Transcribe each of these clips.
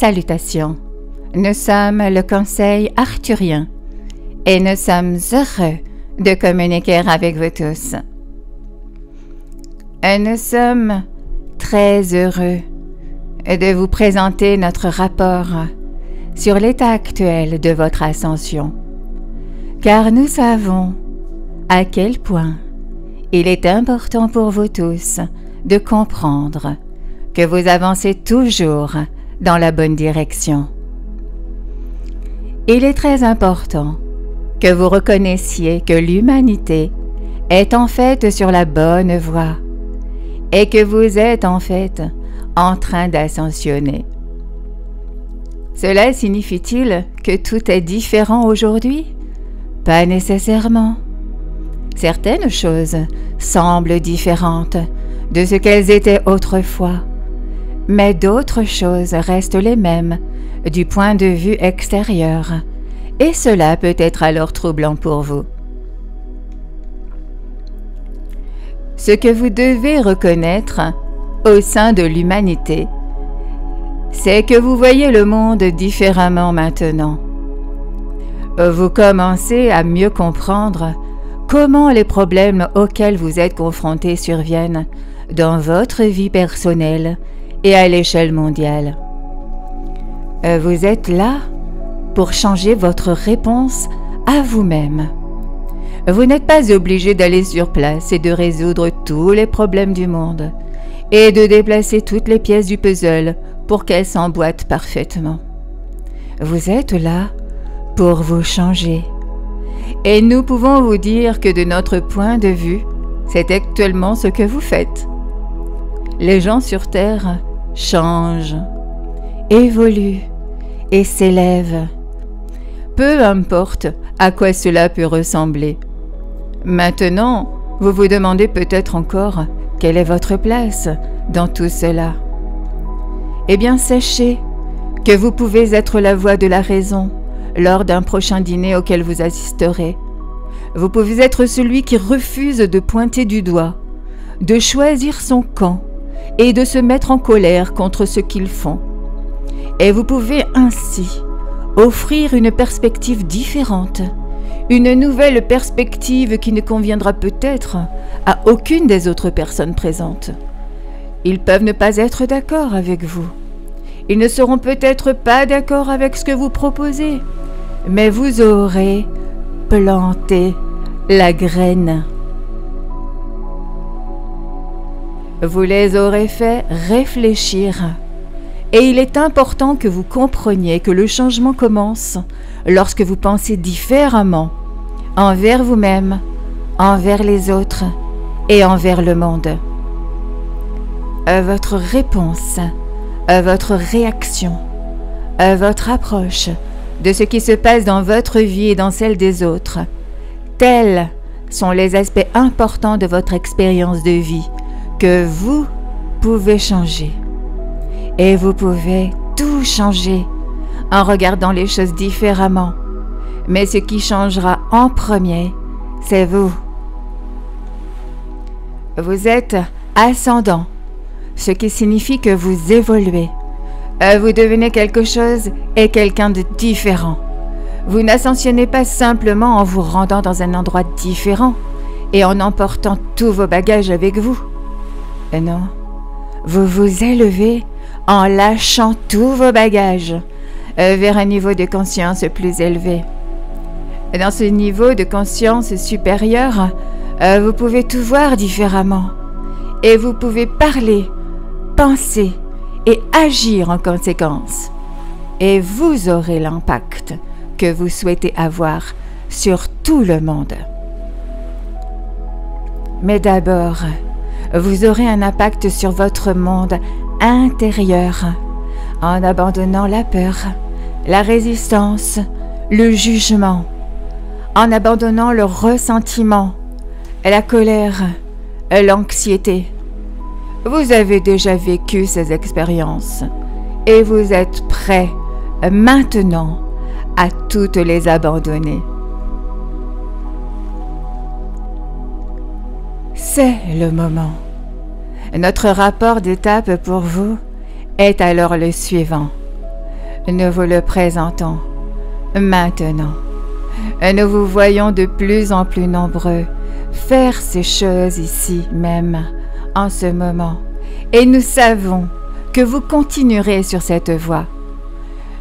Salutations, nous sommes le Conseil arthurien et nous sommes heureux de communiquer avec vous tous. Nous sommes très heureux de vous présenter notre rapport sur l'état actuel de votre ascension, car nous savons à quel point il est important pour vous tous de comprendre que vous avancez toujours dans la bonne direction. Il est très important que vous reconnaissiez que l'humanité est en fait sur la bonne voie et que vous êtes en fait en train d'ascensionner. Cela signifie-t-il que tout est différent aujourd'hui? Pas nécessairement. Certaines choses semblent différentes de ce qu'elles étaient autrefois, mais d'autres choses restent les mêmes du point de vue extérieur, et cela peut être alors troublant pour vous. Ce que vous devez reconnaître au sein de l'humanité, c'est que vous voyez le monde différemment maintenant. Vous commencez à mieux comprendre comment les problèmes auxquels vous êtes confrontés surviennent dans votre vie personnelle et à l'échelle mondiale. Vous êtes là pour changer votre réponse à vous-même. Vous n'êtes pas obligé d'aller sur place et de résoudre tous les problèmes du monde et de déplacer toutes les pièces du puzzle pour qu'elles s'emboîtent parfaitement. Vous êtes là pour vous changer. Et nous pouvons vous dire que de notre point de vue, c'est actuellement ce que vous faites. Les gens sur Terre changent, évoluent et s'élèvent. Peu importe à quoi cela peut ressembler. Maintenant, vous vous demandez peut-être encore quelle est votre place dans tout cela. Eh bien, sachez que vous pouvez être la voix de la raison lors d'un prochain dîner auquel vous assisterez. Vous pouvez être celui qui refuse de pointer du doigt, de choisir son camp et de se mettre en colère contre ce qu'ils font. Et vous pouvez ainsi offrir une perspective différente, une nouvelle perspective qui ne conviendra peut-être à aucune des autres personnes présentes. Ils peuvent ne pas être d'accord avec vous. Ils ne seront peut-être pas d'accord avec ce que vous proposez, mais vous aurez planté la graine. Vous les aurez fait réfléchir. Et il est important que vous compreniez que le changement commence lorsque vous pensez différemment envers vous-même, envers les autres et envers le monde. Votre réponse, votre réaction, votre approche de ce qui se passe dans votre vie et dans celle des autres, tels sont les aspects importants de votre expérience de vie que vous pouvez changer. Et vous pouvez tout changer en regardant les choses différemment. Mais ce qui changera en premier, c'est vous. Vous êtes ascendant, ce qui signifie que vous évoluez. Vous devenez quelque chose et quelqu'un de différent. Vous n'ascensionnez pas simplement en vous rendant dans un endroit différent et en emportant tous vos bagages avec vous. Non, vous vous élevez en lâchant tous vos bagages vers un niveau de conscience plus élevé. Dans ce niveau de conscience supérieure, vous pouvez tout voir différemment et vous pouvez parler, penser et agir en conséquence. Et vous aurez l'impact que vous souhaitez avoir sur tout le monde. Mais d'abord, vous aurez un impact sur votre monde intérieur en abandonnant la peur, la résistance, le jugement, en abandonnant le ressentiment, la colère, l'anxiété. Vous avez déjà vécu ces expériences et vous êtes prêt maintenant à toutes les abandonner. C'est le moment. Notre rapport d'étape pour vous est alors le suivant. nous vous le présentons maintenant. Nous vous voyons de plus en plus nombreux faire ces choses ici même, en ce moment, et nous savons que vous continuerez sur cette voie.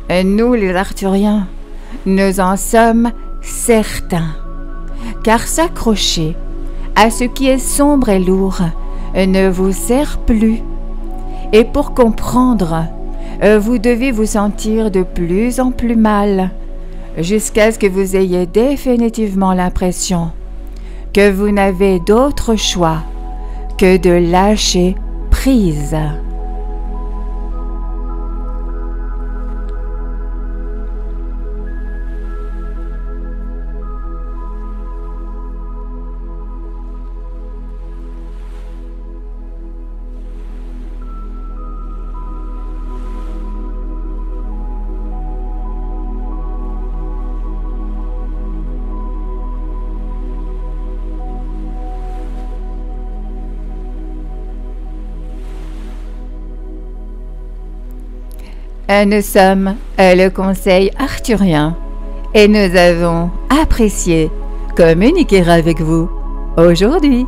Nous, les Arthuriens, nous en sommes certains, car s'accrocher à ce qui est sombre et lourd ne vous sert plus, et pour comprendre, vous devez vous sentir de plus en plus mal, jusqu'à ce que vous ayez définitivement l'impression que vous n'avez d'autre choix que de lâcher prise. Nous sommes le Conseil arthurien et nous avons apprécié communiquer avec vous aujourd'hui.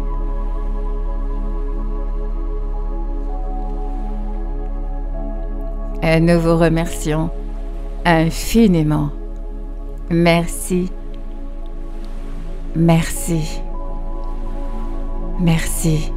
Nous vous remercions infiniment. Merci. Merci. Merci.